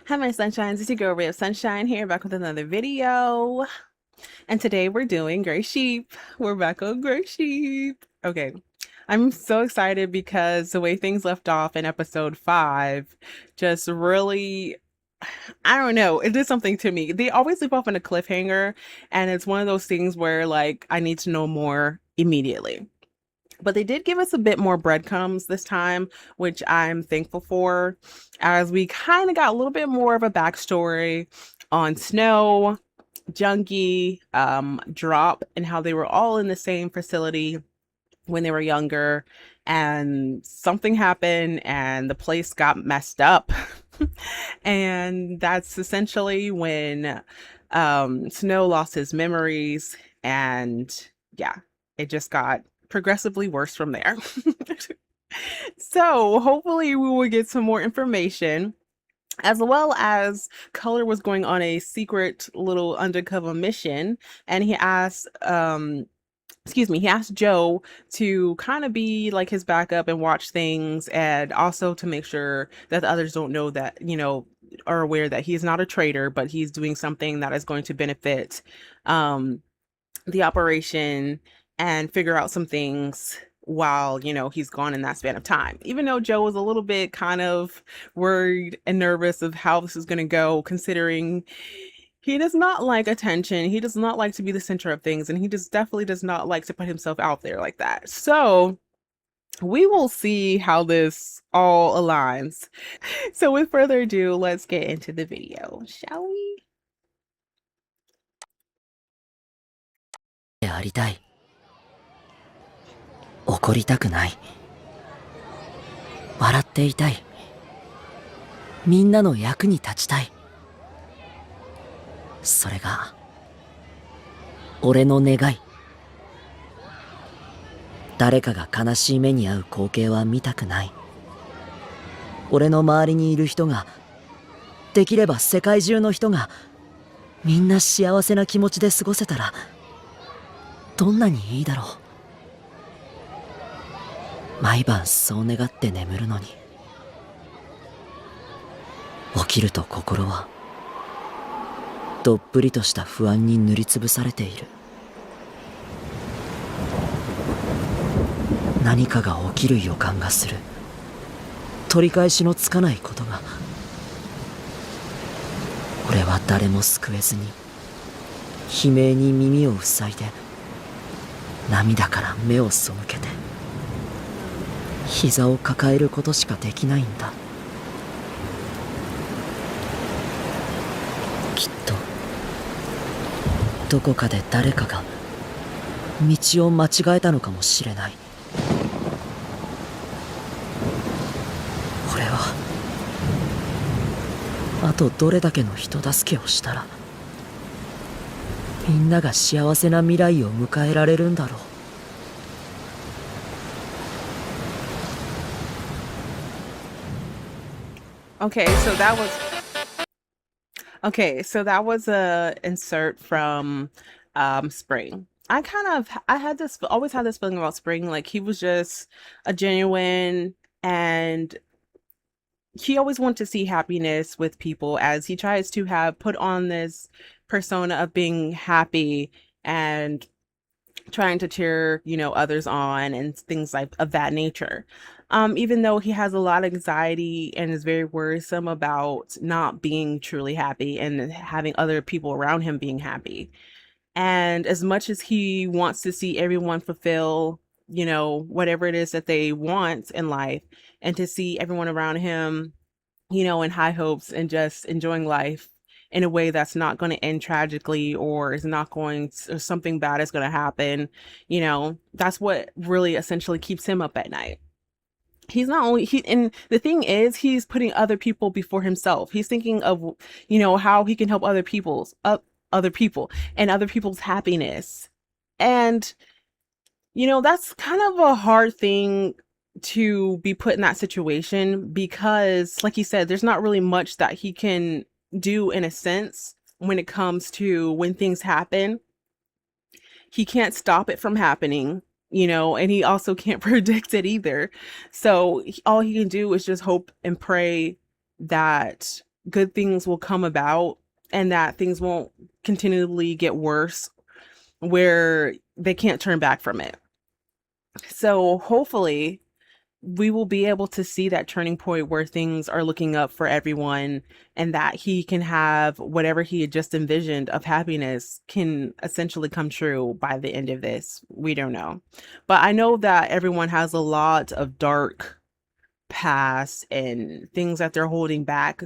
Hi, my sunshines. It's your girl, Raeofsunshyne here, back with another video. And today we're doing Gray Sheep. We're back on Gray Sheep. Okay. I'm so excited because the way things left off in episode 5 just really, I don't know, it did something to me. They always leave off on a cliffhanger, and it's one of those things where, like, I need to know more immediately. But they did give us a bit more breadcrumbs this time, which I'm thankful for, as we kind of got a little bit more of a backstory on Snow, Junkie, Drop, and how they were all in the same facility when they were younger. And something happened and the place got messed up. And that's essentially when Snow lost his memories. And yeah, it just got progressively worse from there. So hopefully we will get some more information, as well as Color was going on a secret little undercover mission, and he asked Joe to kind of be like his backup and watch things, and also to make sure that the others don't know that, are aware that he's not a traitor, but he's doing something that is going to benefit um the operation, and figure out some things while, he's gone in that span of time. Even though Joe was a little bit kind of worried and nervous of how this is going to go, considering he does not like attention. He does not like to be the center of things, and he just definitely does not like to put himself out there like that. So we will see how this all aligns. So with further ado, let's get into the video, shall we? でありたい。怒りたくない。笑っていたい。みんなの役に立ちたい。それが俺の願い。誰かが悲しい目に遭う光景は見たくない。俺の周りにいる人が、できれば世界中の人がみんな幸せな気持ちで過ごせたらどんなにいいだろう。毎晩そう願って眠るのに、起きると心はどっぷりとした不安に塗りつぶされている。何かが起きる予感がする。取り返しのつかないことが。俺は誰も救えずに、悲鳴に耳を塞いで、涙から目を背けて、膝を抱えることしかできないんだ。きっとどこかで誰かが道を間違えたのかもしれない。俺はあとどれだけの人助けをしたらみんなが幸せな未来を迎えられるんだろう。Okay, so that was a insert from Spring. I had this always had this feeling about Spring, like he was just a genuine, and he always wanted to see happiness with people, as he tries to have put on this persona of being happy and trying to cheer, others on and things like of that nature. Even though he has a lot of anxiety and is very worrisome about not being truly happy and having other people around him being happy. And as much as he wants to see everyone fulfill, whatever it is that they want in life, and to see everyone around him, in high hopes and just enjoying life in a way that's not going to end tragically, or is not going to, or something bad is going to happen, that's what really essentially keeps him up at night. He's not only he and the thing is, he's putting other people before himself. He's thinking of, how he can help other people and other people's happiness. And that's kind of a hard thing to be put in that situation, because like he said, there's not really much that he can do in a sense when it comes to when things happen. He can't stop it from happening, and he also can't predict it either. So all he can do is just hope and pray that good things will come about and that things won't continually get worse where they can't turn back from it. So hopefully we will be able to see that turning point where things are looking up for everyone and that he can have whatever he had just envisioned of happiness can essentially come true by the end of this. We don't know. But I know that everyone has a lot of dark past and things that they're holding back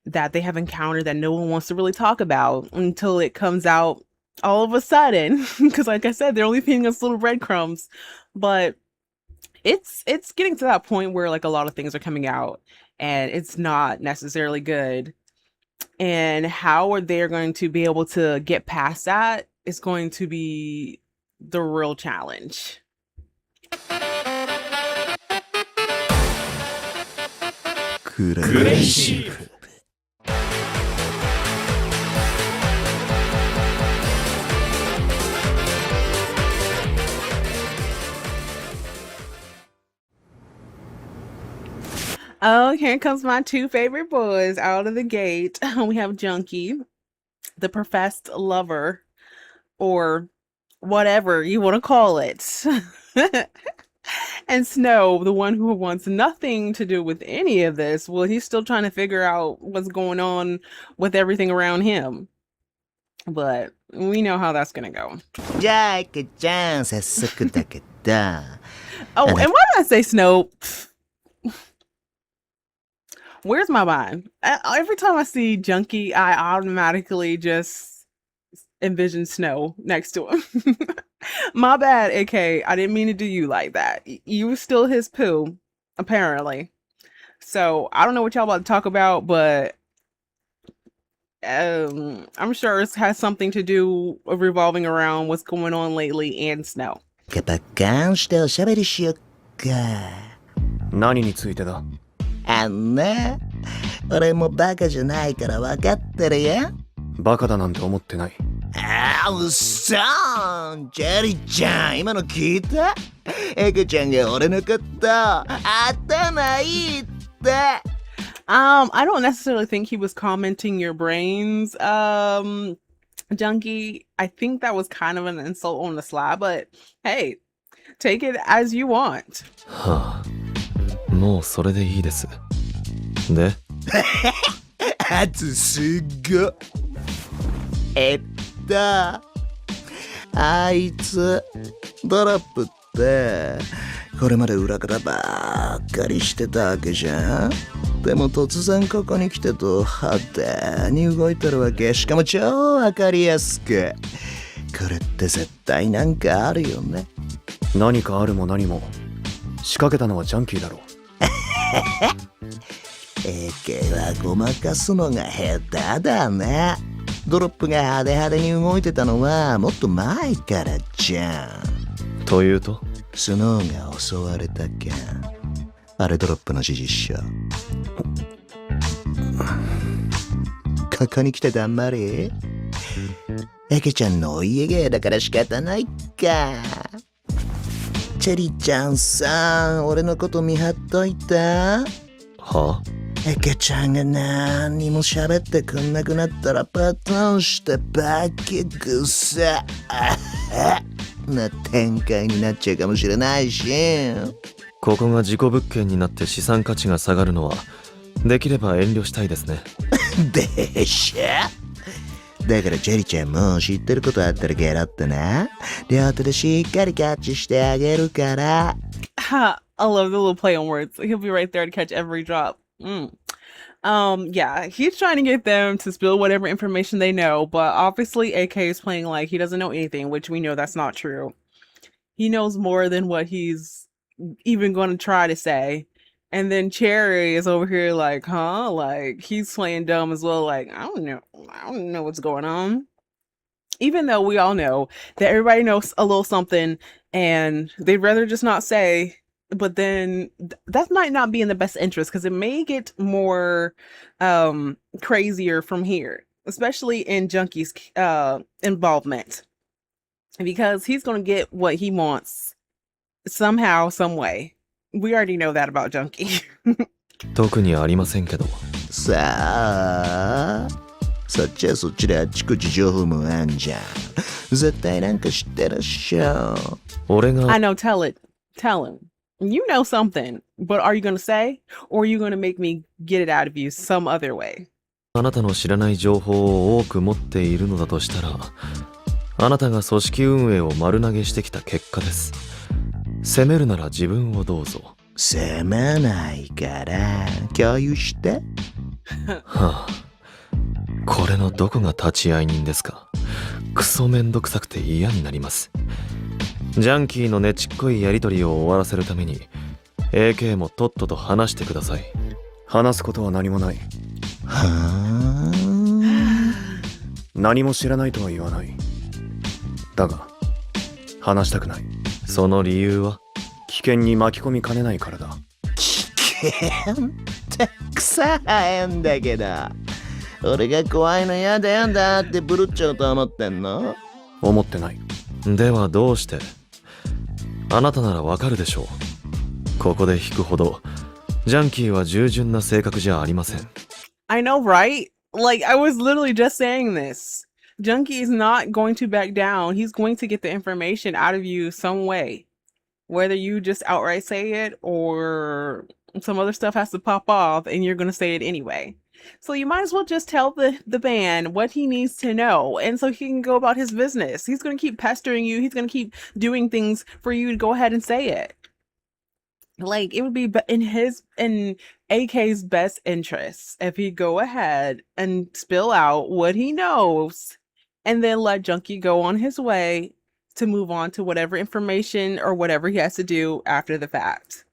that they have encountered that no one wants to really talk about until it comes out all of a sudden. Because, like I said, they're only feeding us little breadcrumbs. But it's getting to that point where like a lot of things are coming out and it's not necessarily good. And how are they going to be able to get past that is going to be the real challenge. Oh, here comes my two favorite boys out of the gate. We have Junkie, the professed lover, or whatever you want to call it. And Snow, the one who wants nothing to do with any of this. Well, he's still trying to figure out what's going on with everything around him. But we know how that's gonna go. Oh, and why did I say Snow? Where's my mind? Every time I see Junkie, I automatically just envision Snow next to him. My bad, AK. I didn't mean to do you like that. You were still his poo, apparently. So I don't know what y'all about to talk about, but I'm sure it has something to do with revolving around what's going on lately and Snow. バカンしておしゃべりしよっか。何についてだ？俺もバカじゃないから分かってるよ。バカだなんて思ってない。うっそー、ジェリーちゃん、今の聞いた？エケちゃんが俺のこと頭いいって。I don't necessarily think he was commenting your brains, Junkie. I think that was kind of an insult on the sly, but hey, take it as you want. はあ、もうそれでいいです。で？すっご。あいつドロップってこれまで裏方ばっかりしてたわけじゃん。でも突然ここに来てと派手に動いてるわけ。しかも超わかりやすく。これって絶対なんかあるよね。何かあるも何も仕掛けたのはジャンキーだろ。AK はごまかすのが下手だね。ドロップが派手派手に動いてたのはもっと前からじゃん。というと？スノーが襲われた件。あれドロップの指示書。ここに来てだんまり。エケちゃんのお家芸だから仕方ないか。チェリちゃんさん、俺のこと見張っといた？は？エケちゃんが何にも喋ってくんなくなったらパタンしてバケクサな展開になっちゃうかもしれないし。ここが事故物件になって資産価値が下がるのはできれば遠慮したいですね。でしょ。だからチェリちゃんも知ってることあったらゲロってな。両手でしっかりキャッチしてあげるから。I love the little play on words. He'll be right there to catch every drop. Yeah, he's trying to get them to spill whatever information they know, but obviously AK is playing like he doesn't know anything, which we know that's not true. He knows more than what he's even going to try to say. And then Cherry is over here like, huh? Like he's playing dumb as well. Like, I don't know what's going on. Even though we all know that everybody knows a little something and they'd rather just not say, but then that might not be in the best interest because it may get more crazier from here, especially in Junkie's involvement, because he's going to get what he wants somehow, some way. We already know that about Junkie. 特にありませんけど。さあ、そっちはそっちであっちこっち情報もあんじゃん。絶対なんか知ってるっしょ。俺が I know, tell it. Tell him. You know something, but are you going to say? Or are you going to make me get it out of you some other way? あなたの知らない情報を多く持っているのだとしたら、あなたが組織運営を丸投げしてきた結果です。責めるなら自分をどうぞ。責めないから共有して。はあ、これのどこが立ち会い人ですか。クソめんどくさくて嫌になります。ジャンキーのねちっこいやりとりを終わらせるために AK もとっとと話してください。話すことは何もない。はあ。何も知らないとは言わない。だが話したくない。その理由は？危険に巻き込みかねないからだ。危険って草生えんだけど、俺が怖いのやだやだってブルっちゃうと思ってんの？思ってない。ではどうして？あなたならわかるでしょう。ここで引くほどジャンキーは従順な性格じゃありません。I know, right? Like, I was literally just saying this. Junkie is not going to back down. He's going to get the information out of you some way. Whether you just outright say it or some other stuff has to pop off and you're going to say it anyway. So you might as well just tell the man what he needs to know, and so he can go about his business. He's going to keep pestering you. He's going to keep doing things for you to go ahead and say it. Like, it would be in AK's best interests if he go ahead and spill out what he knows and then let Junkie go on his way to move on to whatever information or whatever he has to do after the fact.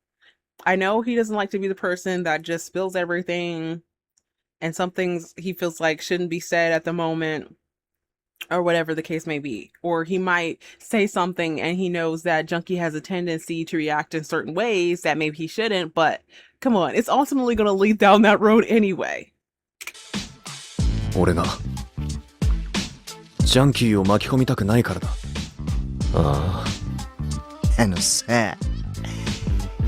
I know he doesn't like to be the person that just spills everything and some things he feels like shouldn't be said at the moment, or whatever the case may be. Or he might say something and he knows that Junkie has a tendency to react in certain ways that maybe he shouldn't, but come on, it's ultimately going to lead down that road anyway. 俺がジャンキーを巻き込みたくないからだ。ああのさ、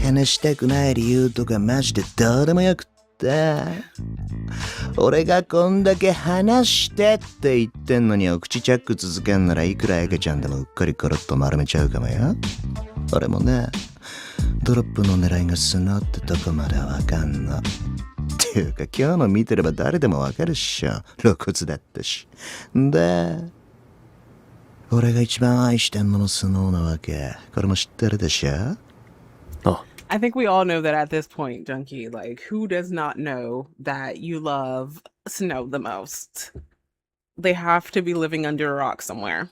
話したくない理由とかマジでどうでもよくって、俺がこんだけ話してって言ってんのにお口チャック続けんならいくらエケちゃんでもうっかりコロッと丸めちゃうかもよ。俺もね、ドロップの狙いがスノーってとこまでわかんの。っていうか今日の見てれば誰でもわかるっしょ。露骨だったし。で、俺が一番愛してんのもスノーなわけ。これも知ってるでしょ？あ、I think we all know that at this point, Junkie. Like, who does not know that you love Snow the most? They have to be living under a rock somewhere.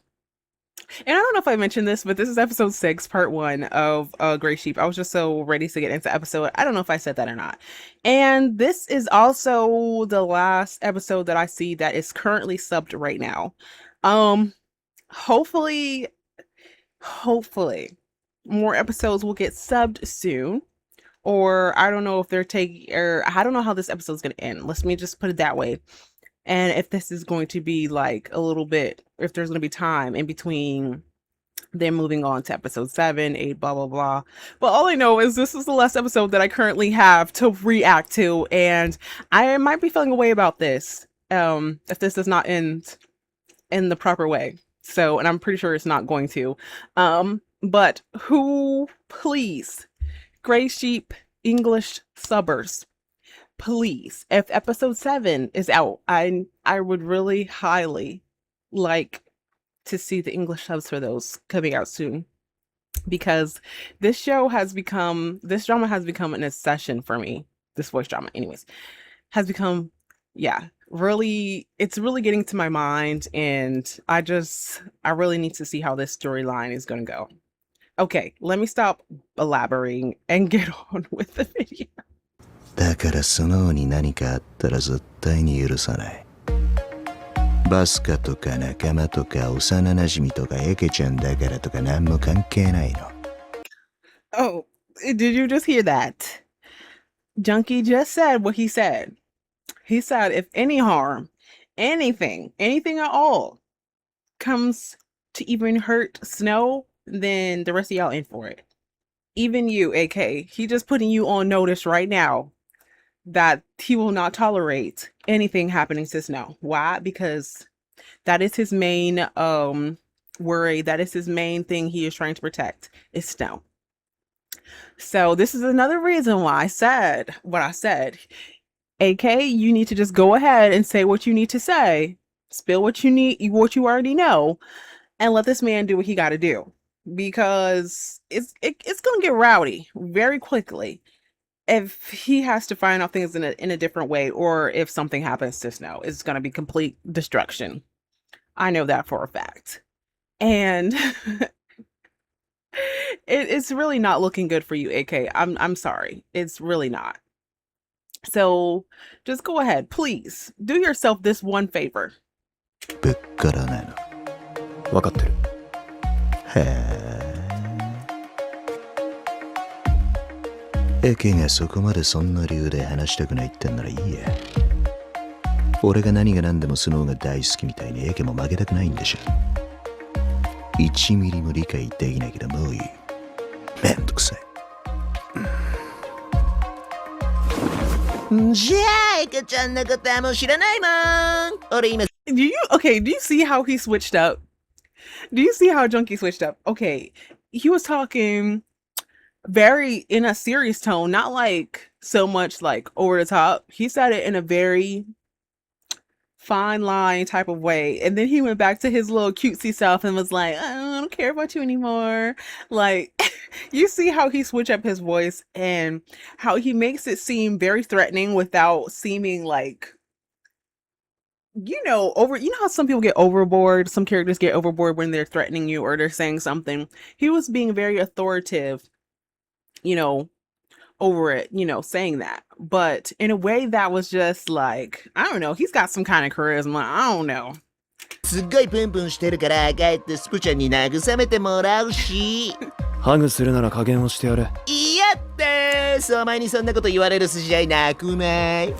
And I don't know if I mentioned this, but this is episode 6, part 1 of Gray Sheep. I was just so ready to get into episode. I don't know if I said that or not. And this is also the last episode that I see that is currently subbed right now. Hopefully more episodes will get subbed soon. Or I don't know if they're taking, or I don't know how this episode's going to end. Let me just put it that way. And if this is going to be like a little bit, if there's going to be time in between them moving on to episode 7, 8, blah, blah, blah. But all I know is this is the last episode that I currently have to react to. And I might be feeling a way about this if this does not end in the proper way. So, and I'm pretty sure it's not going to. But who, please, Gray Sheep English subbers, please, if episode 7 is out, I would really highly like to see the English subs for those coming out soon, because this drama has become an obsession for me. This voice drama, anyways, has become, really, it's really getting to my mind, and I really need to see how this storyline is going to go. Okay, let me stop elaborating and get on with the video. だからそのに何かあったら絶対に許さない。バスカとか仲間とか幼馴染とかエケちゃんだからとか何も関係ないの。Oh, did you just hear that? Junkie just said what he said. He said if any harm, anything at all comes to even hurt Snow, then the rest of y'all in for it. Even you, AK. He just putting you on notice right now that he will not tolerate anything happening to Snow. Why? Because that is his main worry. That is his main thing he is trying to protect is Snow. So this is another reason why I said what I said. AK, you need to just go ahead and say what you need to say. Spill what you need, what you already know, and let this man do what he got to do. Because it's gonna get rowdy very quickly if he has to find out things in a different way, or if something happens to Snow. It's gonna be complete destruction. I know that for a fact, and it's really not looking good for you, AK. I'm sorry, it's really not. So just go ahead, please do yourself this one favor. ぶっからないの。分かってる。へえ。エケがそこまでそんな理由で話したくないってんならいいや。俺が何が何でもスノーが大好きみたいにエケも負けたくないんでしょ。1ミリも理解できないけどもういい。めんどくさい。じゃあエケちゃんのことはもう知らないもん。俺今。Do you see how he switched up? Do you see how Junkie switched up? Okay, he was talking very in a serious tone, not like so much like over the top. He said it in a very fine line type of way, and then he went back to his little cutesy self and was like, I don't care about you anymore. Like, you see how he switched up his voice and how he makes it seem very threatening without seeming like, you know how some people get overboard, some characters get overboard when they're threatening you or they're saying something. He was being very authoritative, over it, saying that, but in a way that was just like, I don't know, he's got some kind of charisma. I don't know. すっごいプンプンしてるから帰ってスプちゃんに慰めてもらうし。ハグするなら加減をしてやれ。いやってー、お前にそんなこと言われる筋合いなくない？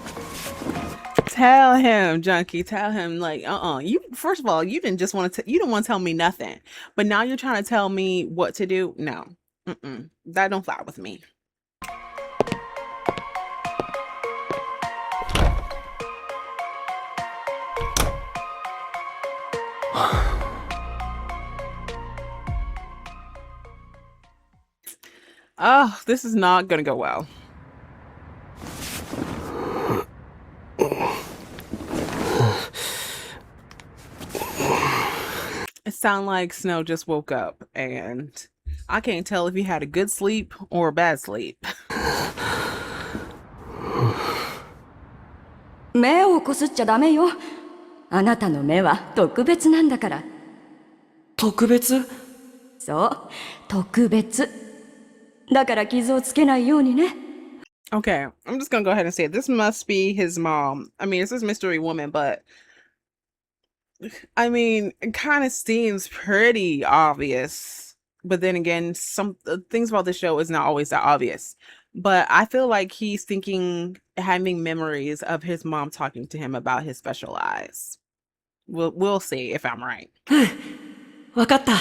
Tell him, Junkie, tell him, like, you, first of all, you didn't want to tell me nothing, but now you're trying to tell me what to do. No, that don't fly with me. Oh, this is not gonna go well. It sounds like Snow just woke up, and I can't tell if he had a good sleep or a bad sleep. 目をこすっちゃダメよ。あなたの目は特別なんだから。特別？そう、特別。だから傷をつけないようにね。Okay, I'm just gonna go ahead and say it. This must be his mom. I mean, it's this mystery woman, but I mean, it kind of seems pretty obvious. But then again, some things about the show is not always that obvious. But I feel like he's having memories of his mom talking to him about his special eyes. We'll see if I'm right. わかった。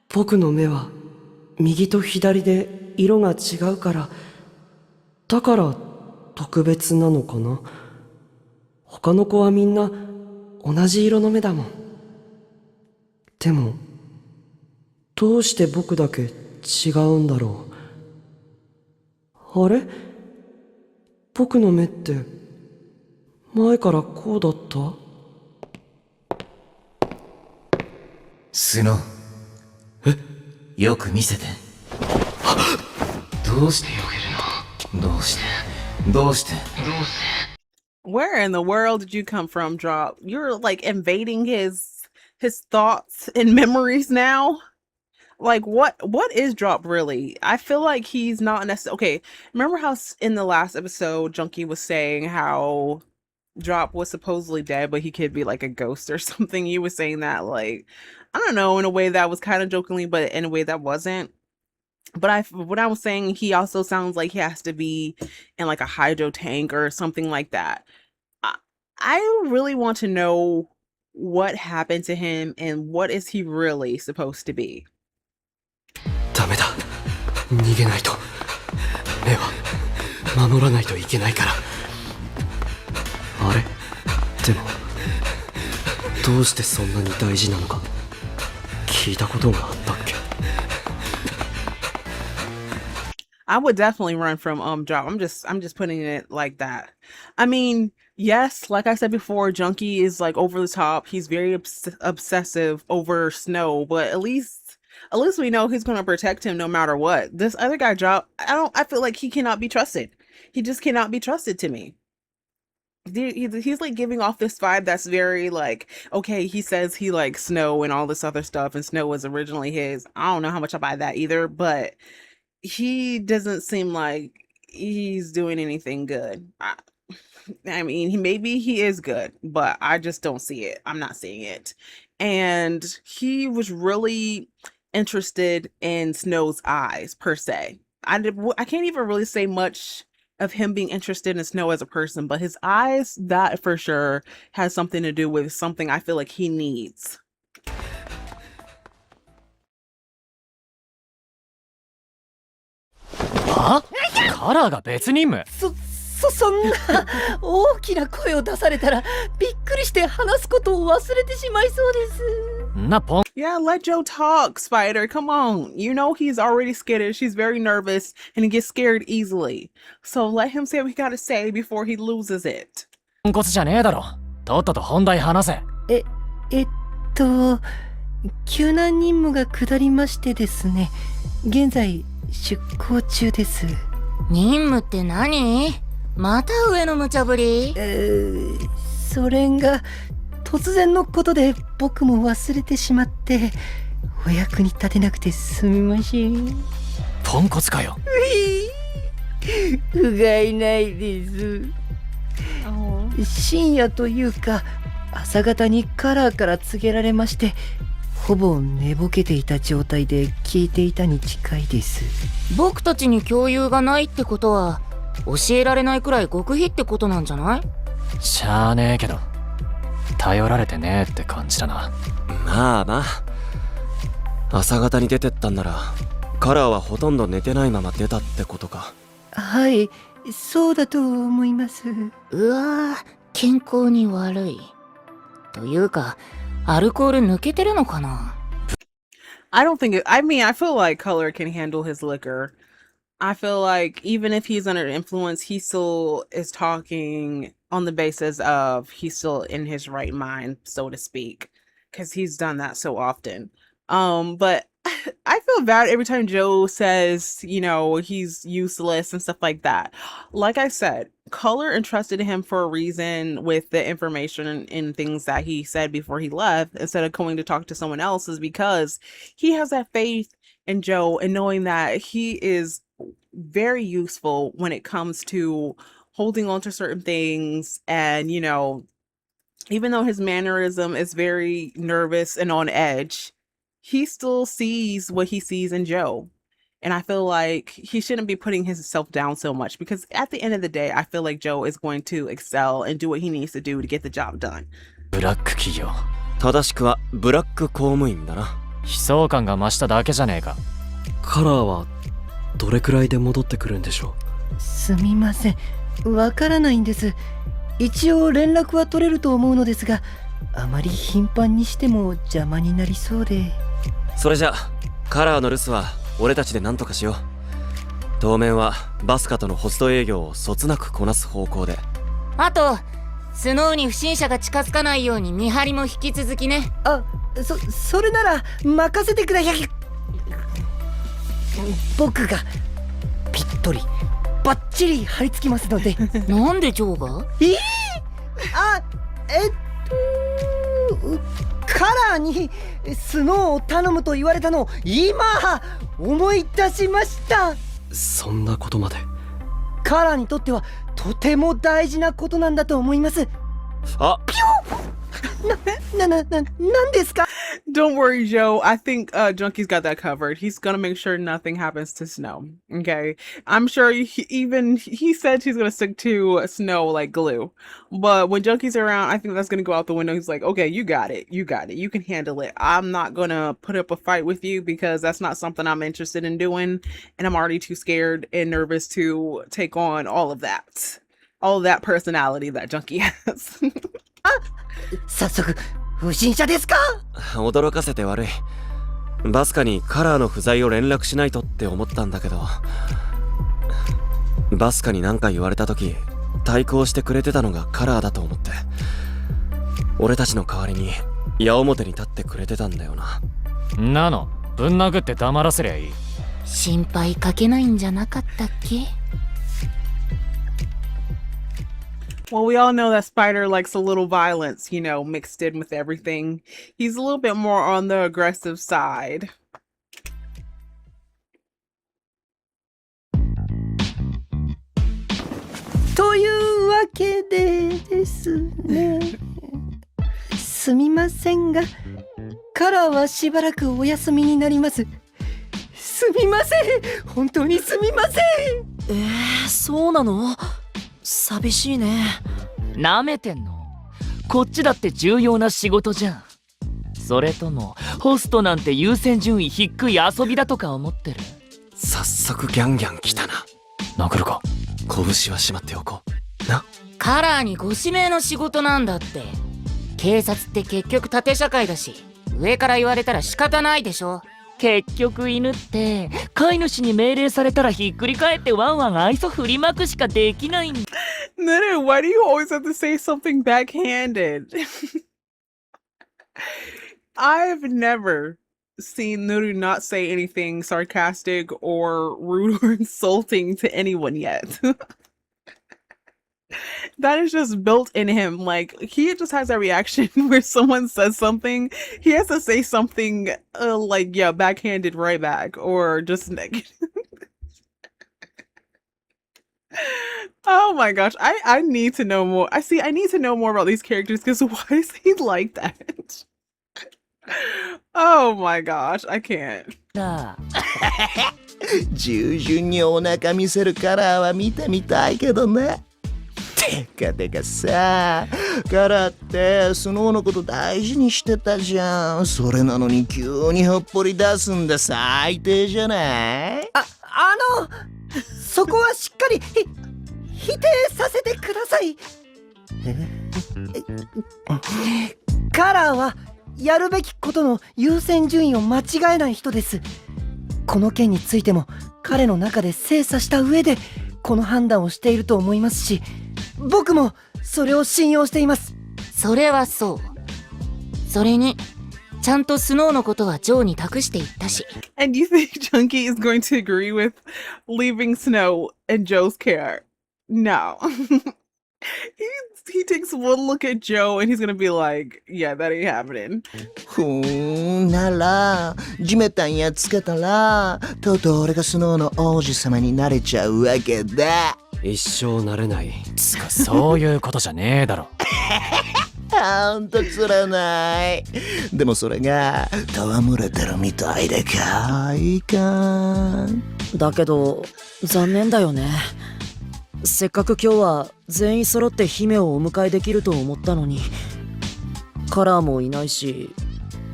僕の目は右と左で色が違うから、だから特別なのかな。他の子はみんな同じ色の目だもん。でも、どうして僕だけ違うんだろう。あれ？僕の目って前からこうだった？スノー。よく見せて。どうして避けるの？どうして Where in the world did you come from, Drop? You're like invading his thoughts and memories now? Like what is Drop really? I feel like he's not necessarily okay. Remember how in the last episode Junkie was saying how Drop was supposedly dead, but he could be like a ghost or something? You were saying that, like, I don't know, in a way that was kind of jokingly, but in a way that wasn't. But what I was saying, he also sounds like he has to be in like a hydro tank or something like that. I really want to know what happened to him and what is he really supposed to be. ダメだ。逃げないと。目は守らないといけないから。あれでもどうしてそんなに大事なのか聞いたことがあったっけ。 I would definitely run from Joe. I'm just putting it like that. I mean, yes, like I said before, Junkie is like over the top. He's very obsessive over Snow, but at least we know he's going to protect him no matter what. This other guy, Joe, I feel like he cannot be trusted. He just cannot be trusted to me. He's like giving off this vibe that's very like, okay, he says he likes Snow and all this other stuff, and Snow was originally his. I don't know how much I buy that either, but he doesn't seem like he's doing anything good. I mean, maybe he is good, but I just don't see it. I'm not seeing it. And he was really interested in Snow's eyes per se. I can't even really say much of him being interested in Snow as a person, but his eyes, that for sure has something to do with something I feel like he needs. は？カラーが別任務？そんな大きな声を出されたらびっくりして話すことを忘れてしまいそうです。なポン。Yeah, let Joe talk, Spider. Come on. You know he's already skittish. She's very nervous and he gets scared easily. So let him say what he gotta say before he loses it. ポンコツじゃねえだろ。とっとと本題話せ。救難任務が下りましてですね。現在出航中です。任務って何？また上の無茶ぶり？それが突然のことで僕も忘れてしまってお役に立てなくてすみません。ポンコツかよ。不甲斐ないです。深夜というか朝方にカラーから告げられまして、ほぼ寝ぼけていた状態で聞いていたに近いです。僕たちに共有がないってことは教えられないくらい極秘ってことなんじゃない？しゃあねえけど頼られてねえって感じだな。まあな。朝方に出てったんならカラーはほとんど寝てないまま出たってことか。はい、そうだと思います。うわー、健康に悪い。というかアルコール抜けてるのかな？ I don't think I mean, I feel like Color can handle his liquor. I feel like even if he's under influence, he still is talking on the basis of he's still in his right mind, so to speak, because he's done that so often. But I feel bad every time Joe says, he's useless and stuff like that. Like I said, Color entrusted him for a reason with the information and things that he said before he left, instead of going to talk to someone else, is because he has that faith in Joe and knowing that he is very useful when it comes to holding on to certain things. And, even though his mannerism is very nervous and on edge, he still sees what he sees in Joe. And I feel like he shouldn't be putting himself down so much, because at the end of the day, I feel like Joe is going to excel and do what he needs to do to get the job done. ブラック企業。正しくはブラック公務員だな。悲壮感が増しただけじゃねえか。カラーはどれくらいで戻ってくるんでしょう？すみません、わからないんです。一応連絡は取れると思うのですが、あまり頻繁にしても邪魔になりそうで。それじゃカラーの留守は俺たちで何とかしよう。当面はバスカとのホスト営業をそつなくこなす方向で。あとスノーに不審者が近づかないように見張りも引き続きね。それなら任せてください。僕がぴったりバッチリ張り付きますので。なんでジョーが？カラーにスノーを頼むと言われたのを今思い出しました。そんなことまで。カラーにとってはとても大事なことなんだと思います。あ、なんですか？ Don't worry, Joe. I think Junkie's got that covered. He's gonna make sure nothing happens to Snow. Okay, I'm sure he said he's gonna stick to Snow like glue. But when Junkie's around, I think that's gonna go out the window. He's like, okay, you got it, you got it, you can handle it. I'm not gonna put up a fight with you because that's not something I'm interested in doing, and I'm already too scared and nervous to take on all of that personality that Junkie has. 早速、不審者ですか？驚かせて悪い。バスカにカラーの不在を連絡しないとって思ったんだけど、バスカに何か言われた時対抗してくれてたのがカラーだと思って、俺たちの代わりに矢面に立ってくれてたんだよな。なのぶん殴って黙らせりゃいい。心配かけないんじゃなかったっけ？ Well, we all know that Spider likes a little violence, mixed in with everything. He's a little bit more on the aggressive side. というわけでですね。すみませんが、カラーはしばらくお休みになります。すみません。本当にすみません。そうなの？寂しいね。なめてんの？こっちだって重要な仕事じゃん。それともホストなんて優先順位低い遊びだとか思ってる？早速ギャンギャン来たな。殴るか？拳はしまっておこう。な。カラーにご指名の仕事なんだって。警察って結局縦社会だし、上から言われたら仕方ないでしょ。結局犬って飼い主に命令されたらひっくり返ってワンワン愛想振りまくしかできないんだ。Nunu, why do you always have to say something backhanded? I've never seen Nunu not say anything sarcastic or rude or insulting to anyone yet. That is just built in him. Like, he just has that reaction where someone says something, he has to say something backhanded right back, or just negative. Oh my gosh, I need to know more. I need to know more about these characters, because why is he like that? Oh my gosh, I can't. 従順にお腹見せるカラーは見てみたいけどね。てかさ、カラーってスノーのこと大事にしてたじゃん。それなのに急にほっぽり出すんだ。最低じゃない？そこはしっかり否定させてください。カラーはやるべきことの優先順位を間違えない人です。この件についても彼の中で精査した上でこの判断をしていると思いますし、僕もそれを信用しています。それはそう。それにちゃんとスノーのことはジョーに託していったし。And do you think Junkie is going to agree with leaving Snow in Joe's care? No. He takes one look at Joe and he's gonna be like, yeah, that ain't happening. なら地めたんやっつけたらとうとう俺がスノーの王子様になれちゃうわけだ。一生なれない。つかそういうことじゃねえだろ。ほんとつらない。でもそれが戯れてるみたいで快感だけど残念だよね。せっかく今日は全員揃って姫をお迎えできると思ったのに、カラーもいないし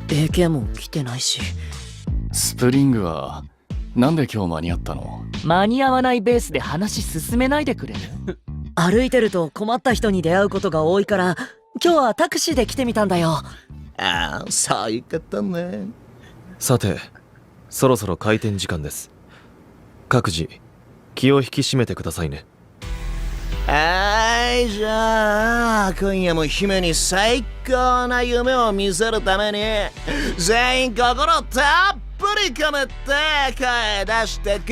AK も来てないし。スプリングはなんで今日間に合ったの？間に合わないベースで話進めないでくれる？歩いてると困った人に出会うことが多いから今日はタクシーで来てみたんだよ。ああ、そういうことね。さて、そろそろ開店時間です。各自気を引き締めてくださいね。はい、じゃあ今夜も姫に最高な夢を見せるために全員心たっぷり込めて声出してこ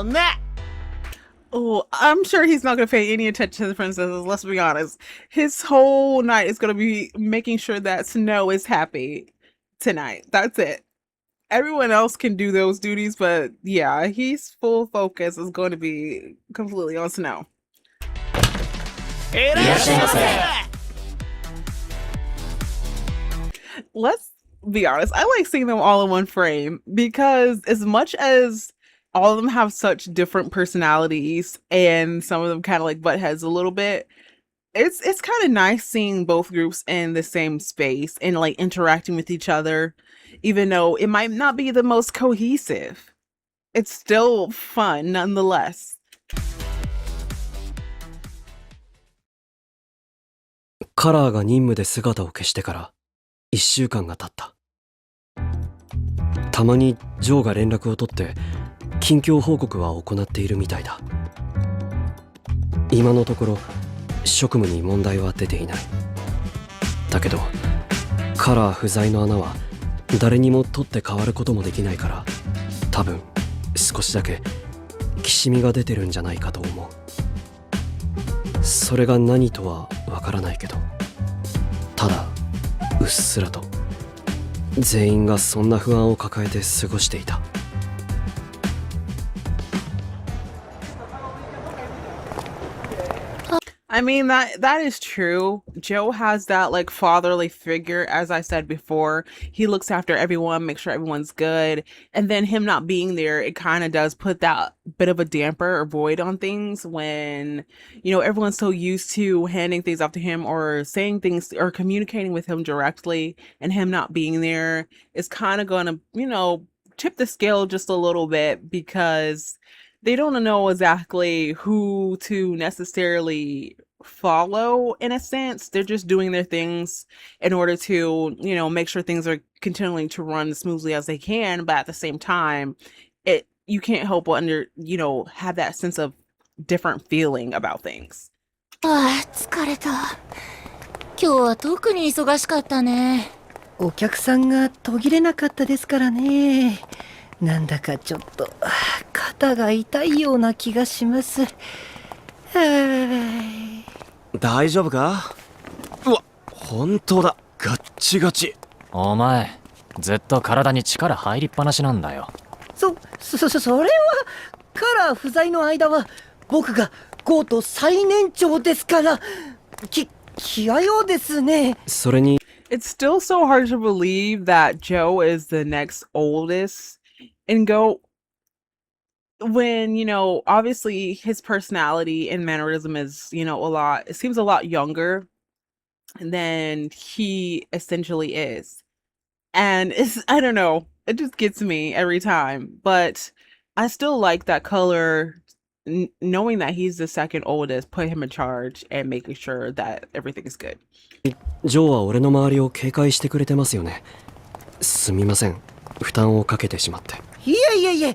うね。Oh, I'm sure he's not going to pay any attention to the princesses, let's be honest. His whole night is going to be making sure that Snow is happy tonight. That's it. Everyone else can do those duties, but yeah, his full focus is going to be completely on Snow. be honest, I like seeing them all in one frame because as much as all of them have such different personalities and some of them kind of like butt heads a little bit, it's kind of nice seeing both groups in the same space and like interacting with each other, even though it might not be the most cohesive. It's still fun nonetheless. カラーが任務で姿を消してから1週間が経った。たまにジョーが連絡を取って近況報告は行っているみたいだ。今のところ職務に問題は出ていない。だけどカラー不在の穴は誰にも取って代わることもできないから、多分少しだけきしみが出てるんじゃないかと思う。それが何とはわからないけど、ただうっすらと全員がそんな不安を抱えて過ごしていた。I mean that is true. Joe has that like fatherly figure, as I said before. He looks after everyone, makes sure everyone's good. And then him not being there, it kind of does put that bit of a damper or void on things when, you know, everyone's so used to handing things off to him or saying things or communicating with him directly, and him not being there is kind of going to, you know, tip the scale just a little bit because they don't know exactly who to necessarily follow in a sense. They're just doing their things in order to, you know, make sure things are continuing to run as smoothly as they can, but at the same time, you can't help but you know, have that sense of different feeling about things. ああ、疲れた。今日は特に忙しかったね。お客さんが途切れなかったですからね。なんだかちょっと肩が痛いような気がします。大丈夫か？うわ、本当だ、ガッチガチ。お前ずっと体に力入りっぱなしなんだよ。それはカラー不在の間は僕がゴート最年長ですから。気合ようですね。それに It's still so hard to believe that Joe is the next oldest and go when, you know, obviously his personality and mannerism is, you know, it seems a lot younger than he essentially is. And I don't know, it just gets me every time. But I still like that color, knowing that he's the second oldest, put him in charge and making sure that everything is good. ジョーは俺の周りを警戒してくれてますよね。すみません、負担をかけてしまって。いえ、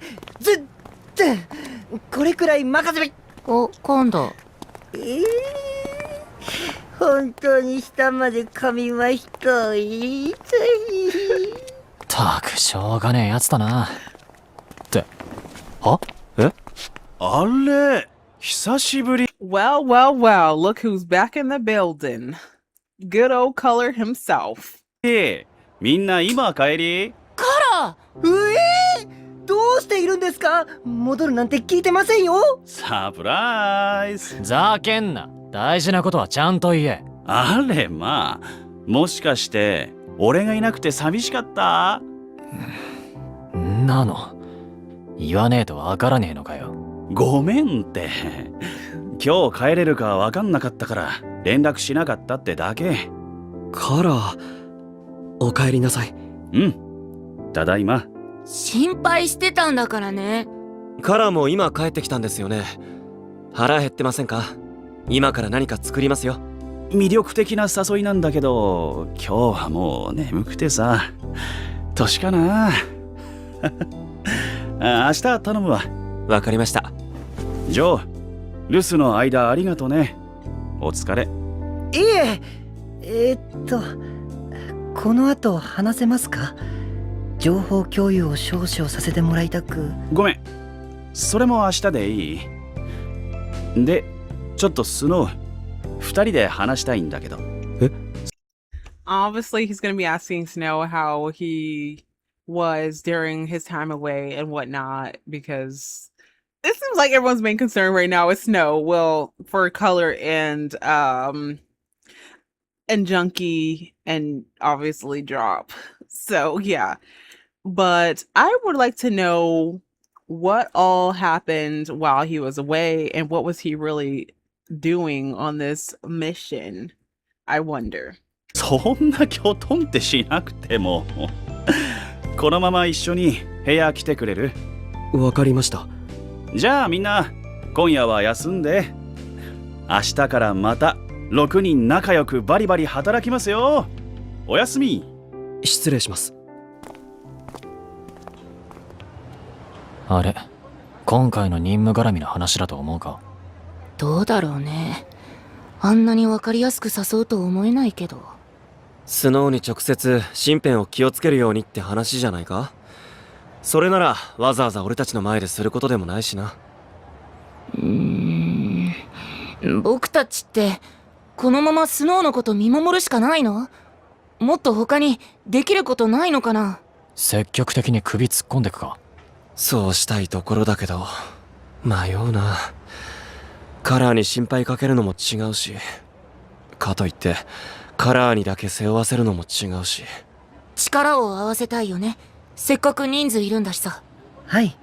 これくらい任せめ。お、今度。本当に下まで噛みました。たくしょうがねえやつだな。っては？え？あれ、久しぶり。Well, look who's back in the building. Good old Color himself. みんな今帰り？カラどうしているんですか？戻るなんて聞いてませんよ。サプライズ。ざけんな。大事なことはちゃんと言え。あれまあ、もしかして俺がいなくて寂しかった？んなの言わねえとわからねえのかよ。ごめんって。今日帰れるかわかんなかったから連絡しなかったってだけ。カラー、お帰りなさい。うん、ただいま。心配してたんだからね。カラーも今帰ってきたんですよね。腹減ってませんか？今から何か作りますよ。魅力的な誘いなんだけど、今日はもう眠くてさ。年かな。明日頼むわ。わかりました。ジョー、留守の間ありがとね。お疲れ。いえ、この後話せますか？情報共有を少々させてもらいたく。ごめん、それも明日でいい？で、ちょっとスノー、二人で話したいんだけど。え？ Obviously, he's going to be asking Snow how he was during his time away and whatnot, because it seems like everyone's main concern right now is Snow. Well, for Color and Junkie and obviously Drop. So, yeah. But I would like to know what all happened while he was away and what was he really doing on this mission? I wonder. そんなきょとんってしなくても。このまま一緒に部屋来てくれる？わかりました。じゃあみんな、今夜は休んで。明日からまた6人仲良くバリバリ働きますよ。おやすみ。失礼します。あれ、今回の任務絡みの話だと思うか？どうだろうね。あんなに分かりやすく誘うと思えないけど。スノーに直接身辺を気をつけるようにって話じゃないか？それならわざわざ俺たちの前ですることでもないしな。僕たちってこのままスノーのこと見守るしかないの？もっと他にできることないのかな？積極的に首突っ込んでくか？そうしたいところだけど迷うな。カラーに心配かけるのも違うし、かといってカラーにだけ背負わせるのも違うし。力を合わせたいよね。せっかく人数いるんだしさ。はい、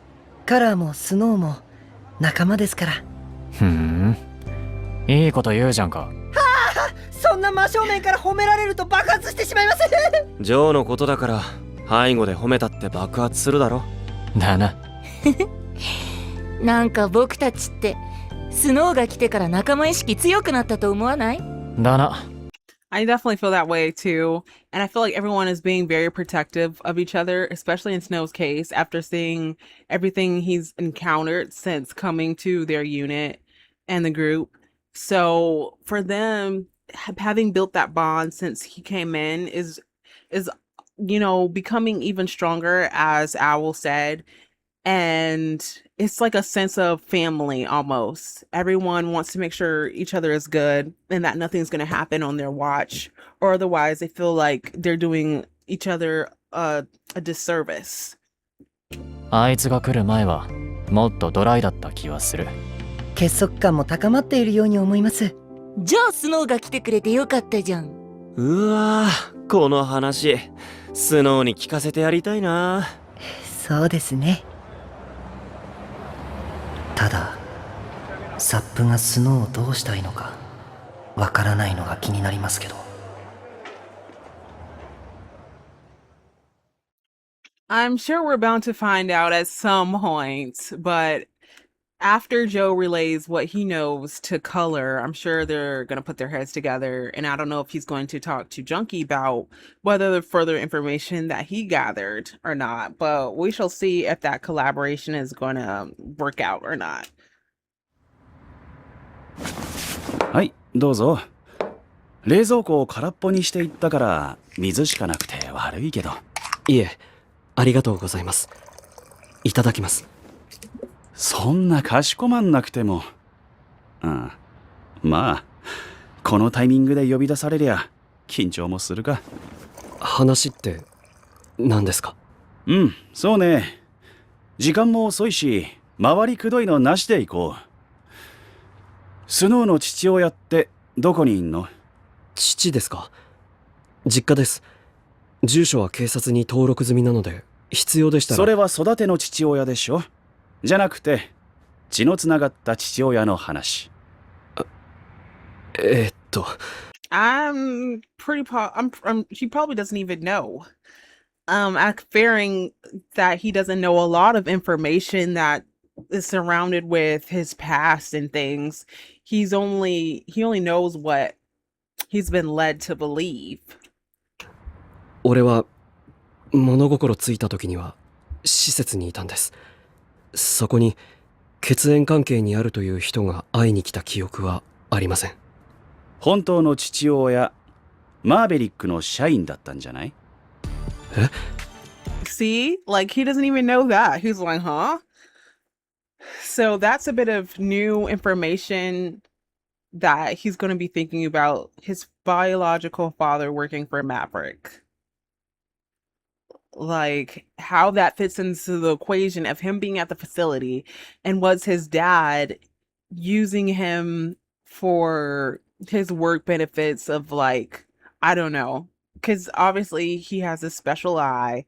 カラーもスノーも仲間ですから。ふん、いいこと言うじゃんか。そんな真正面から褒められると爆発してしまいます。ジョーのことだから背後で褒めたって爆発するだろ。だな。なんか僕たちってスノーが来てから仲間意識強くなったと思わない？だな。I definitely feel that way too. And I feel like everyone is being very protective of each other, especially in Snow's case, after seeing everything he's encountered since coming to their unit and the group. So for them, having built that bond since he came in is becoming even stronger, as Owl said. And it's like a sense of family almost. Everyone wants to make sure each other is good and that nothing's going to happen on their watch, or otherwise they feel like they're doing each other a disservice. あいつが来る前はもっとドライだった気はする。結束感も高まっているように思います。じゃあスノーが来てくれてよかったじゃん。うわー、この話スノーに聞かせてやりたいな。そうですね。ただサップがスノーをどうしたいのかわからないのが気になりますけど。I'm sure we're bound to find out at some point, but after Joe relays what he knows to Color, I'm sure they're going to put their heads together. And I don't know if he's going to talk to Junkie about whether the further information that he gathered or not, but we shall see if that collaboration is going to work out or not. はい、どうぞ。冷蔵庫を空っぽにしていったから水しかなくて悪いけど。いえ、ありがとうございます。いただきます。そんなかしこまんなくても。まあこのタイミングで呼び出されりゃ緊張もするか。話って何ですか？そうね。時間も遅いし回りくどいのなしで行こう。スノーの父親ってどこにいんの？父ですか？実家です。住所は警察に登録済みなので必要でしたら。それは育ての父親でしょ？じゃなくて血のつながった父親の話。I'm pretty he probably doesn't even know. I'm fearing that he doesn't know a lot of information that is surrounded with his past and things. He only knows what he's been led to believe. 俺は物心ついた時には施設にいたんです。そこに血縁関係にあるという人が会いに来た記憶はありません。本当の父親、マーベリックの社員だったんじゃない？え？ See? Like, he doesn't even know that. He's like, huh? So that's a bit of new information that he's going to be thinking about his biological father working for Maverick. Like, how that fits into the equation of him being at the facility, and was his dad using him for his work benefits of, like, I don't know, because obviously he has a special eye,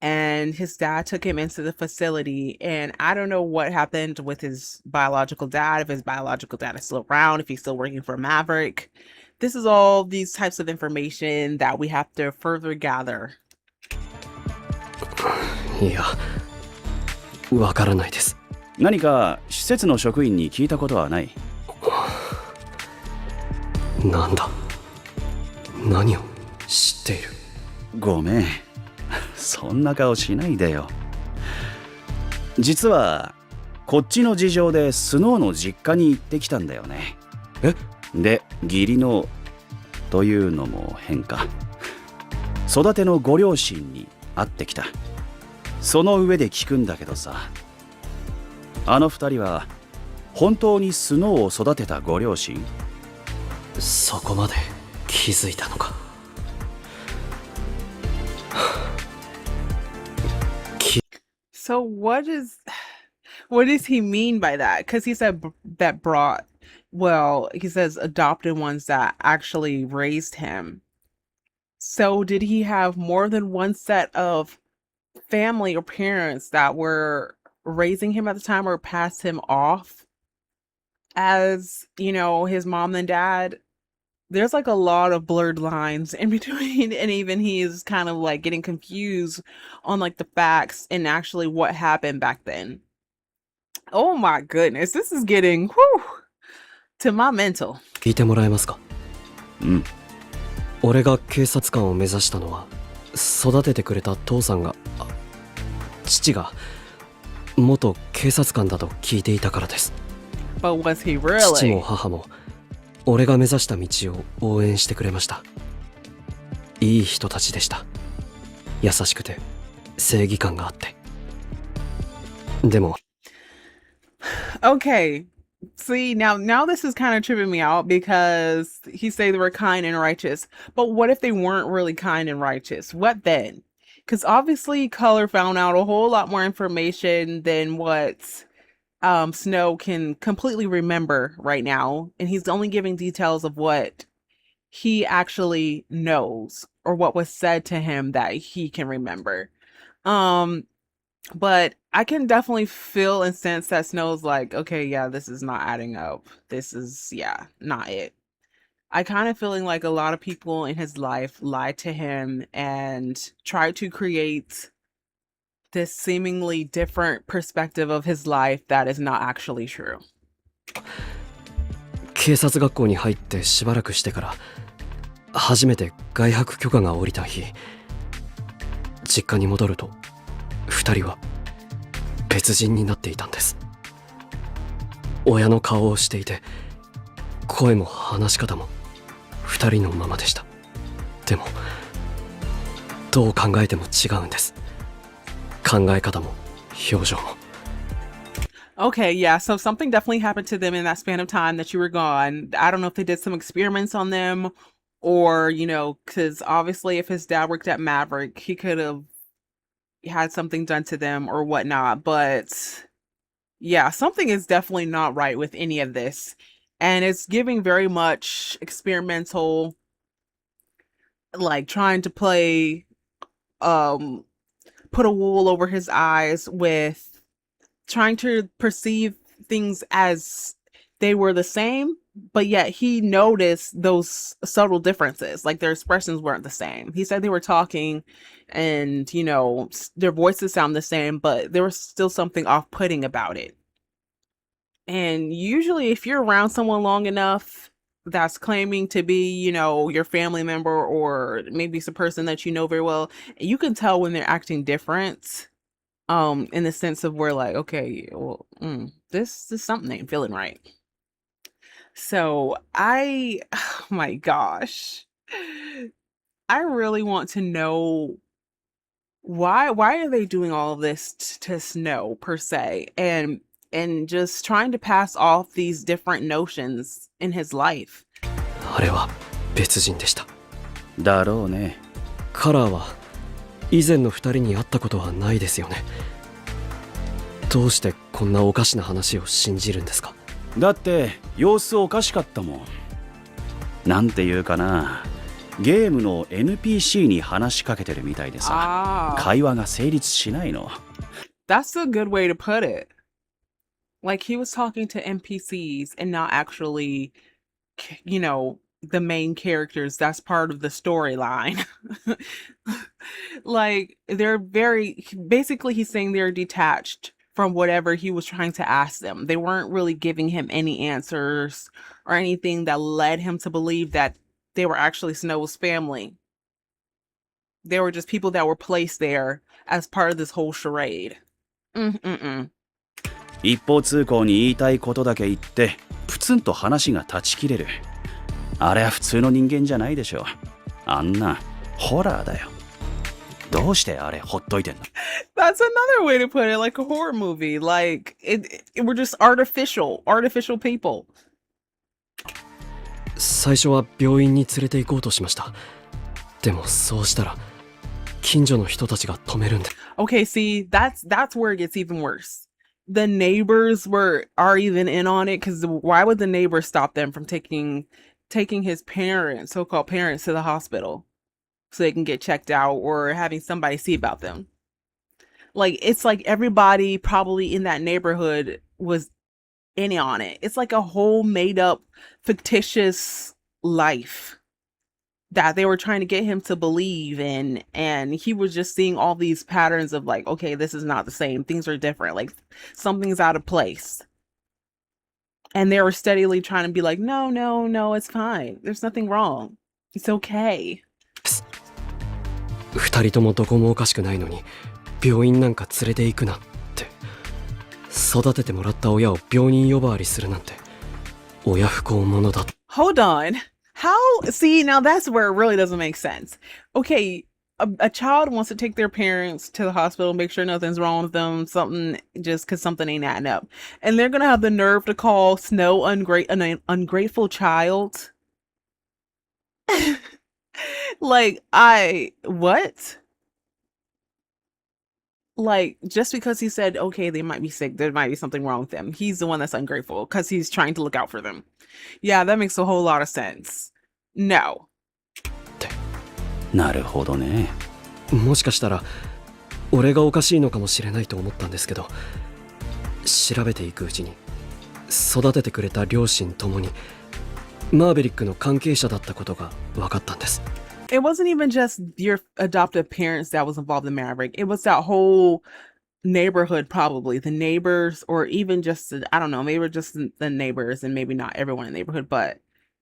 and his dad took him into the facility, and I don't know what happened with his biological dad, if his biological dad is still around, if he's still working for Maverick. This is all these types of information that we have to further gather. いや、わからないです。何か施設の職員に聞いたことはない？なんだ、何を知っている？ごめん、そんな顔しないでよ。実はこっちの事情でスノーの実家に行ってきたんだよね。え？で、義理のというのも変か。育てのご両親に会ってきた。その上で聞くんだけどさ、あの二人は本当にスノーを育てたご両親？そこまで気づいたのか。So what does he mean by that? Because he said that brought, well, he says adopted ones that actually raised him. So did he have more than one set of family or parents that were raising him at the time, or passed him off as, you know, his mom and dad? There's like a lot of blurred lines in between, and even he's kind of like getting confused on like the facts and actually what happened back then. Oh my goodness, this is getting to my mental. 聞いてもらえますか？うん。俺が警察官を目指したのは、育ててくれた父さんが、父が元警察官だと聞いていたからです。But was he 父も really? 母も俺が目指した道を応援してくれました。いい人たちでした。優しくて正義感があって。でも Okay. See, now this is kind of tripping me out, because he say they were kind and righteous. But what if they weren't really kind and righteous? What then? Because obviously Color found out a whole lot more information than what Snow can completely remember right now, and he's only giving details of what he actually knows or what was said to him that he can remember. But I can definitely feel and sense that Snow's like, okay, yeah, this is not adding up. This is, yeah, not it. I kind of feeling like a lot of people in his life lied to him and tried to create this seemingly different perspective of his life that is not actually true. 警察学校に入ってしばらくしてから初めて外泊許可が下りた日、実家に戻ると二人は別人になっていたんです。親の顔をしていて、声も話し方も二人のままでした。でもどう考えても違うんです。考え方も表情も。Okay, yeah, so something definitely happened to them in that span of time that you were gone. I don't know if they did some experiments on them, or, you know, because obviously if his dad worked at Maverick, he could have had something done to them or whatnot. But yeah, something is definitely not right with any of this. And it's giving very much experimental, like trying to play, put a wool over his eyes with trying to perceive things as they were the same, but yet he noticed those subtle differences, like their expressions weren't the same. He said they were talking and, you know, their voices sound the same, but there was still something off-putting about it. And usually if you're around someone long enough that's claiming to be, you know, your family member, or maybe it's a person that you know very well, you can tell when they're acting different. In the sense of where like, okay, well, this is something ain't feeling right. So oh my gosh, I really want to know why are they doing all of this to Snow per se, and just trying to pass off these different notions in his life. あれは別人でした。だろうね。カラーは以前の二人に会ったことはないですよね。どうしてこんなおかしな話を信じるんですか？だって様子おかしかったもん。なんていうかな、ゲームの NPC に話しかけてるみたいでさ、会話が成立しないの。That's a good way to put it. Like he was talking to NPCs and not actually, the main characters. That's part of the storyline. Like basically he's saying they're detached from whatever he was trying to ask them. They weren't really giving him any answers or anything that led him to believe that they were actually Snow's family. They were just people that were placed there as part of this whole charade. 一方通行に言いたいことだけ言ってプツンと話が断ち切れる。あれは普通の人間じゃないでしょ。あんなホラーだよ。どうしてあれほっといてんの？ That's another way to put it, like a horror movie. Like we're just artificial people. 最初は病院に連れて行こうとしました。でもそうしたら近所の人たちが止めるんで。Okay, see, that's where it gets even worse. The neighbors are even in on it, because why would the neighbors stop them from taking his parents, so-called parents, to the hospital so they can get checked out or having somebody see about them? Like, it's like everybody probably in that neighborhood was in on it. It's like a whole made up fictitious life that they were trying to get him to believe in, and he was just seeing all these patterns of like, okay, this is not the same, things are different, like something's out of place, and they were steadily trying to be like, no, it's fine, there's nothing wrong, it's okay. 二人ともどこもおかしくないのに病院なんか連れて行くなって。育ててもらった親を病人呼ばわりするなんて親不孝者だ。 Hold on. See, now that's where it really doesn't make sense. Okay, a child wants to take their parents to the hospital, make sure nothing's wrong with them, something, just because something ain't adding up. And they're going to have the nerve to call Snow an ungrateful child? Like, what? Like, just because he said, okay, they might be sick, there might be something wrong with them, he's the one that's ungrateful because he's trying to look out for them. Yeah, that makes a whole lot of sense. No. なるほどね。もしかしたら俺がおかしいのかもしれないと思ったんですけど、調べていくうちに育ててくれた両親ともにマーベリックの関係者だったことが分かったんです。It wasn't even just your adoptive parents that was involved in Maverick. It was that whole neighborhood, probably the neighbors, or even just, I don't know, maybe just the neighbors and maybe not everyone in the neighborhood, but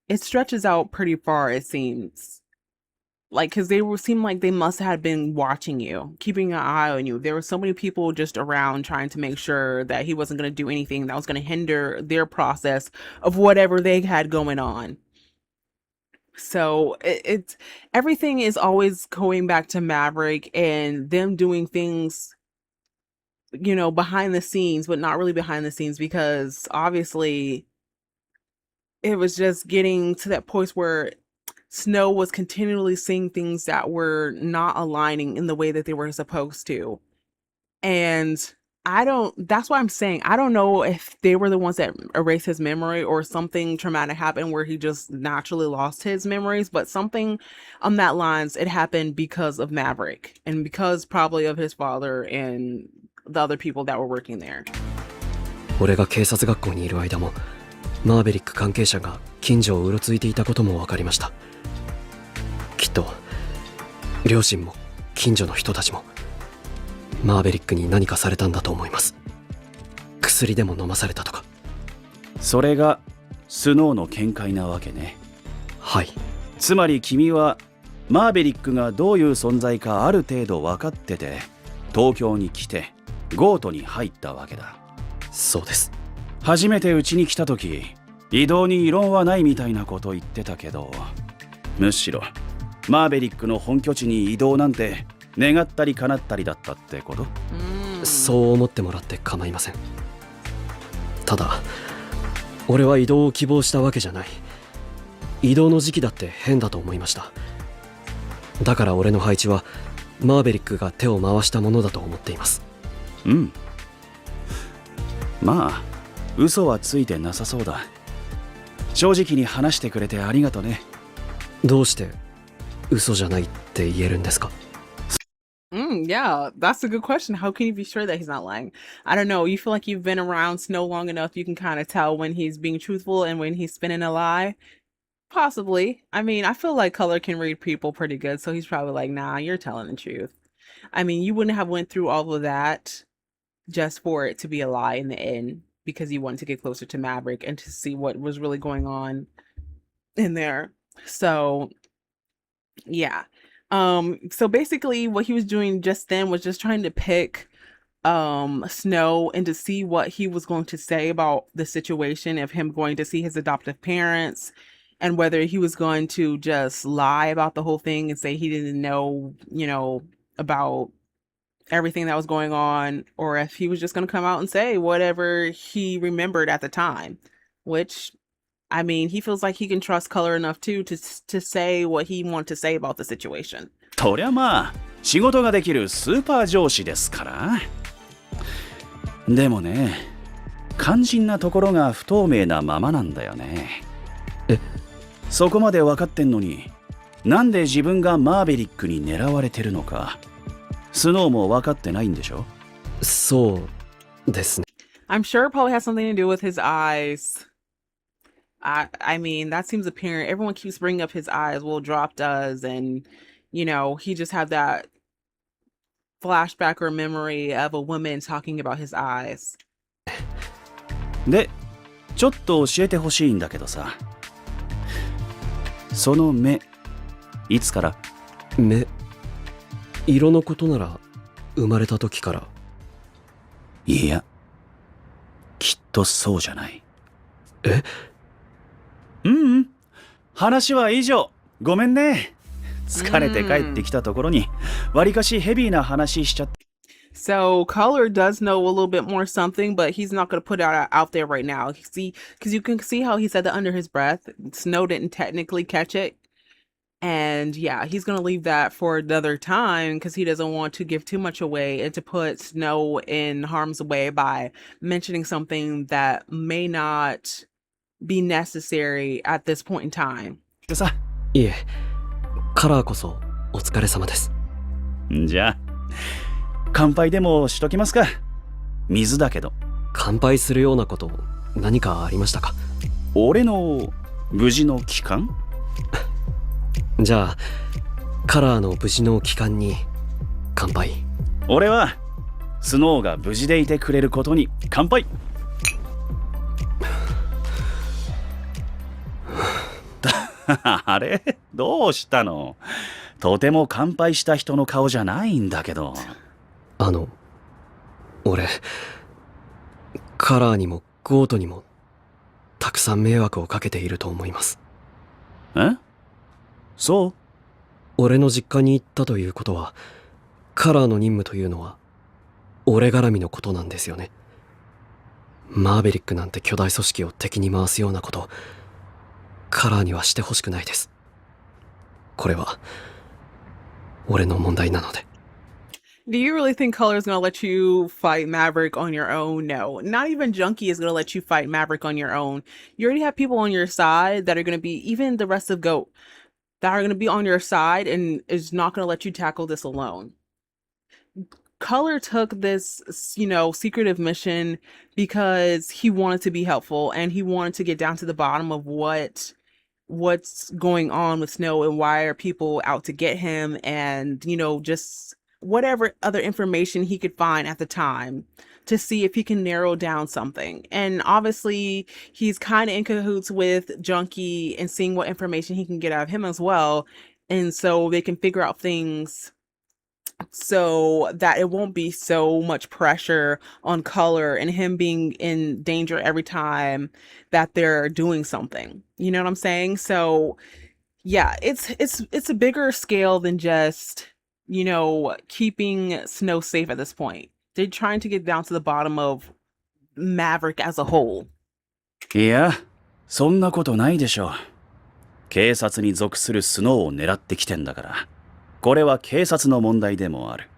it stretches out pretty far, it seems. Like, because seem like they must have been watching you, keeping an eye on you. There were so many people just around trying to make sure that he wasn't going to do anything that was going to hinder their process of whatever they had going on. So it's everything is always going back to Maverick and them doing things, behind the scenes, but not really behind the scenes, because obviously it was just getting to that point where Snow was continually seeing things that were not aligning in the way that they were supposed to. And that's why I'm saying, I don't know if they were the ones that erased his memory or something traumatic happened where he just naturally lost his memories, but something on that lines, it happened because of Maverick and because probably of his father and the other people that were working there. 俺が警察学校にいる間もマーベリック関係者が近所をうろついていたことも分かりました。きっと両親も近所の人たちもマーベリックに何かされたんだと思います。薬でも飲まされたとか。それがスノーの見解なわけね。はい。つまり君はマーベリックがどういう存在かある程度分かってて東京に来てゴートに入ったわけだ。そうです。初めてうちに来た時移動に異論はないみたいなこと言ってたけど、むしろマーベリックの本拠地に移動なんて願ったり叶ったりだったってこと？そう思ってもらって構いません。ただ俺は移動を希望したわけじゃない。移動の時期だって変だと思いました。だから俺の配置はマーベリックが手を回したものだと思っています。うん。まあ嘘はついてなさそうだ。正直に話してくれてありがとね。どうして嘘じゃないって言えるんですか？ Yeah, that's a good question. How can you be sure that he's not lying? I don't know. You feel like you've been around Snow long enough, you can kind of tell when he's being truthful and when he's spinning a lie? Possibly. I mean, I feel like Color can read people pretty good, so he's probably like, nah, you're telling the truth. I mean, you wouldn't have went through all of that just for it to be a lie in the end because you wanted to get closer to Maverick and to see what was really going on in there. So, yeah. So basically what he was doing just then was just trying to pick Snow and to see what he was going to say about the situation of him going to see his adoptive parents and whether he was going to just lie about the whole thing and say he didn't know, about everything that was going on, or if he was just going to come out and say whatever he remembered at the time, which I mean, he feels like he can trust Color enough too to say what he wanted to say about the situation. とりゃまあ仕事ができるスーパー上司ですから。でもね、肝心なところが不透明なままなんだよね。そこまで分かってんのに、なんで自分がマーベリックに狙われてるのか、スノーも分かってないんでしょ？そうですね。I'm sure it probably has something to do with his eyes. I mean, that seems apparent. Everyone keeps bringing up his eyes. Well, Drop does, and he just had that flashback or memory of a woman talking about his eyes. で、ちょっと教えてほしいんだけどさ。その目、いつから？目、色のことなら生まれた時から。いや、きっとそうじゃない。話は以上。ごめんね。疲れて帰ってきたところに、わりかしヘビーな話しちゃって。So Color does know a little bit more something, but he's not going to put it out there right now. See, because you can see how he said that under his breath. Snow didn't technically catch it. And yeah, he's going to leave that for another time because he doesn't want to give too much away and to put Snow in harm's way by mentioning something that may not be necessary at this point in time. いえ、カラーこそお疲れ様です。じゃあ、乾杯でもしときますか。水だけど。乾杯するようなこと何かありましたか？俺の無事の帰還？じゃあ、カラーの無事の帰還に乾杯。俺はスノーが無事でいてくれることに乾杯。あれ？どうしたの？とても乾杯した人の顔じゃないんだけど。俺、カラーにもゴートにもたくさん迷惑をかけていると思います。そう？俺の実家に行ったということは、カラーの任務というのは俺絡みのことなんですよね。マーベリックなんて巨大組織を敵に回すようなことカラーにはしてほしくないです。これは俺の問題なので。Do you really think Color is going to let you fight Maverick on your own? No, not even Junkie is going to let you fight Maverick on your own. You already have people on your side that are going to be, even the rest of GOAT, that are going to be on your side and is not going to let you tackle this alone. Color took this, secretive mission because he wanted to be helpful and he wanted to get down to the bottom of what's going on with Snow and why are people out to get him, and just whatever other information he could find at the time to see if he can narrow down something. And obviously he's kind of in cahoots with Junkie and seeing what information he can get out of him as well, and so they can figure out things so that it won't be so much pressure on Color and him being in danger every time that they're doing something. You know what I'm saying? So yeah, it's a bigger scale than just, keeping Snow safe at this point. They're trying to get down to the bottom of Maverick as a whole. いや、そんなことないでしょ。警察に属するスノーを狙ってきてんだから。これは警察の問題でもある。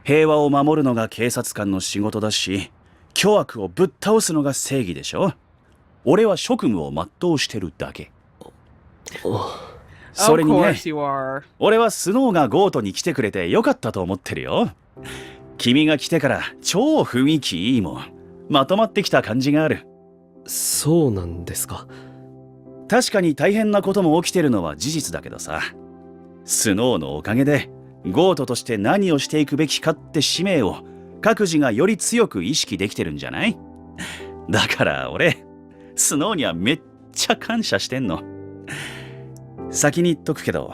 平和を守るのが警察官の仕事だし、巨悪をぶっ倒すのが正義でしょ。俺は職務を全うしてるだけ。そ Of れに course ね、 you are. 俺はスノーがゴートに来てくれてよかったと思ってるよ。君が来てから超雰囲気いいもん。まとまってきた感じがある。そうなんですか。確かに大変なことも起きてるのは事実だけどさ、スノーのおかげでゴートとして何をしていくべきかって使命を各自がより強く意識できてるんじゃない？だから俺、スノーにはめっちゃ感謝してんの。先に言っとくけど、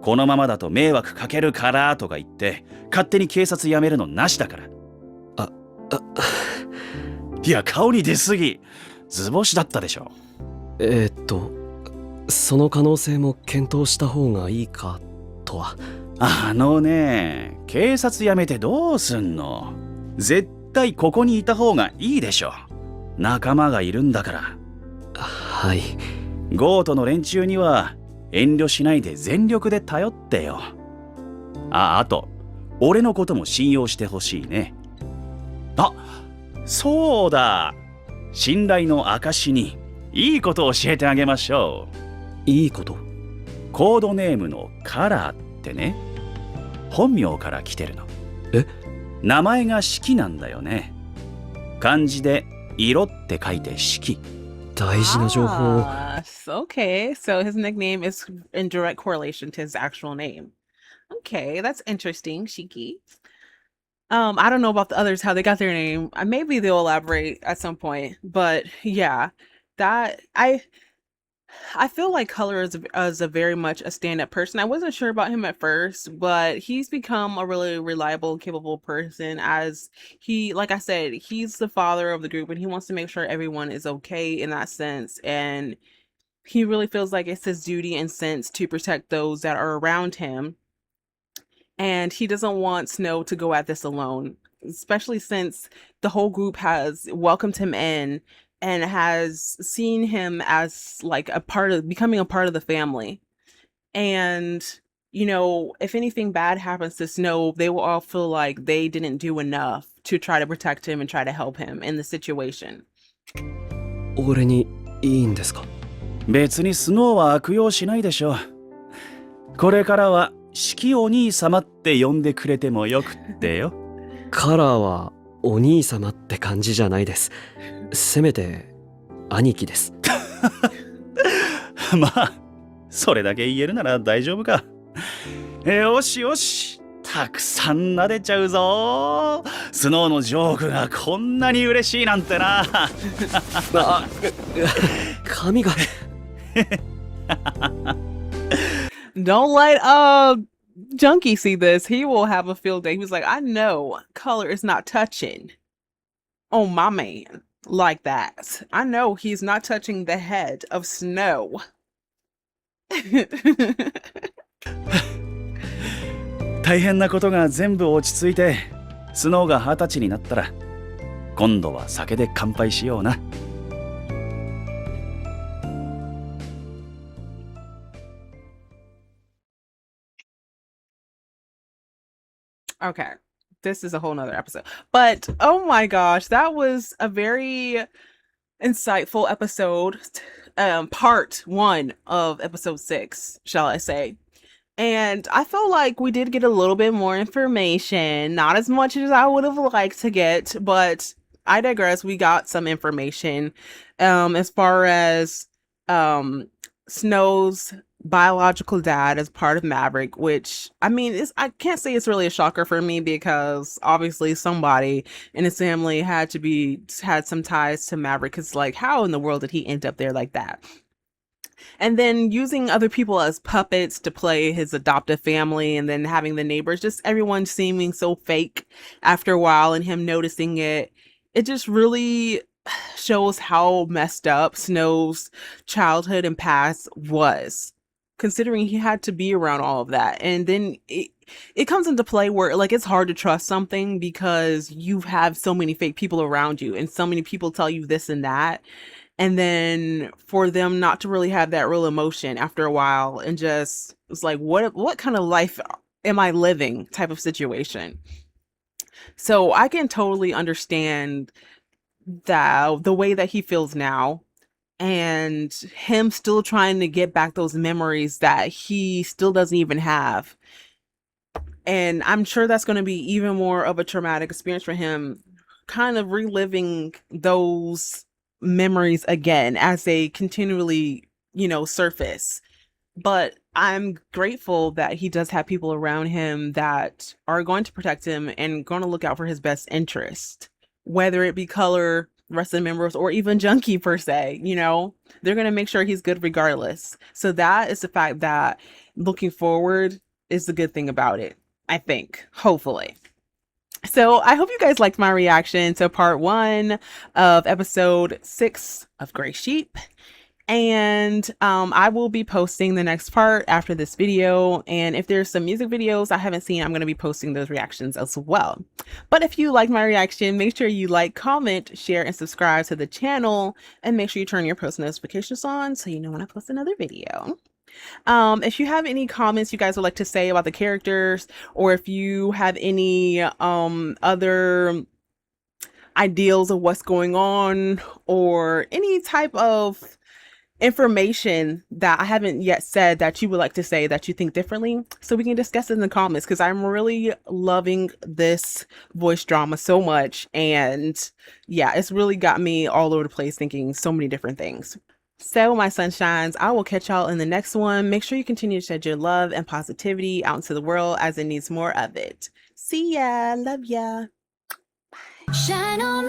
このままだと迷惑かけるからとか言って勝手に警察辞めるのなしだから。いや、顔に出すぎ。図星だったでしょ。その可能性も検討した方がいいかとは。警察辞めてどうすんの？絶対ここにいた方がいいでしょ。仲間がいるんだから。はい。ゴートの連中には遠慮しないで全力で頼ってよ。あと、俺のことも信用してほしいね。あ、そうだ。信頼の証にいいことを教えてあげましょう。いいこと？コードネームのカラーってね、本名から来てるの。え？名前が四季なんだよね。漢字で色って書いて四季。大事な情報を。Okay, so his nickname is in direct correlation to his actual name. Okay, that's interesting, Shiki. I don't know about the others, how they got their name. Maybe they'll elaborate at some point, but yeah, that I feel like Color is a very much a stand-up person. I wasn't sure about him at first, but he's become a really reliable, capable person as he, like I said, he's the father of the group and he wants to make sure everyone is okay in that sense. And he really feels like it's his duty and sense to protect those that are around him. And he doesn't want Snow to go at this alone, especially since the whole group has welcomed him in and has seen him as like becoming a part of the family. And, if anything bad happens to Snow, they will all feel like they didn't do enough to try to protect him and try to help him in the situation. 俺にいいんですか？別にスノーは悪用しないでしょ。これからは四季お兄様って呼んでくれてもよくってよ。カラーはお兄様って感じじゃないです。せめて兄貴です。まあ、それだけ言えるなら大丈夫か。よしよし、たくさん撫でちゃうぞ。スノーのジョークがこんなに嬉しいなんてな。髪が。Don't let Junkie see this. He will have a field day. He was like, I know Color is not touching on my man like that. I know he's not touching the head of Snow. 大変なことが全部落ち着いて、スノーが20歳になったら、今度は酒で乾杯しような。Okay, this is a whole nother episode. But oh my gosh, that was a very insightful episode. Part 1 of episode 6, shall I say. And I feel like we did get a little bit more information. Not as much as I would have liked to get, but I digress. We got some information as far as Snow's biological dad as part of Maverick, which I mean, I can't say it's really a shocker for me because obviously somebody in his family had some ties to Maverick. It's like, how in the world did he end up there like that? And then using other people as puppets to play his adoptive family, and then having the neighbors, just everyone seeming so fake after a while, and him noticing it. It just really shows how messed up Snow's childhood and past was, considering he had to be around all of that. And then it comes into play where like it's hard to trust something because you have so many fake people around you and so many people tell you this and that. And then for them not to really have that real emotion after a while, and just it's like, what kind of life am I living type of situation. So I can totally understand that the way that he feels now. and him still trying to get back those memories that he still doesn't even have. And I'm sure that's going to be even more of a traumatic experience for him, kind of reliving those memories again as they continually, surface. But I'm grateful that he does have people around him that are going to protect him and going to look out for his best interest, whether it be Color, rest of the members, or even Junkie per se. They're going to make sure he's good regardless. So that is the fact that looking forward is the good thing about it, I think, hopefully. So I hope you guys liked my reaction to part 1 of episode 6 of Gray Sheep. And I will be posting the next part after this video. And if there's some music videos I haven't seen, I'm going to be posting those reactions as well. But if you like my reaction, make sure you like, comment, share, and subscribe to the channel. And make sure you turn your post notifications on so you know when I post another video. If you have any comments you guys would like to say about the characters, or if you have any other ideals of what's going on, or any type of information that I haven't yet said that you would like to say that you think differently, so we can discuss it in the comments, because I'm really loving this voice drama so much. And yeah, it's really got me all over the place thinking so many different things. So my sunshines, I will catch y'all in the next one. Make sure you continue to shed your love and positivity out into the world, as it needs more of it. See ya. Love ya. Shine on me.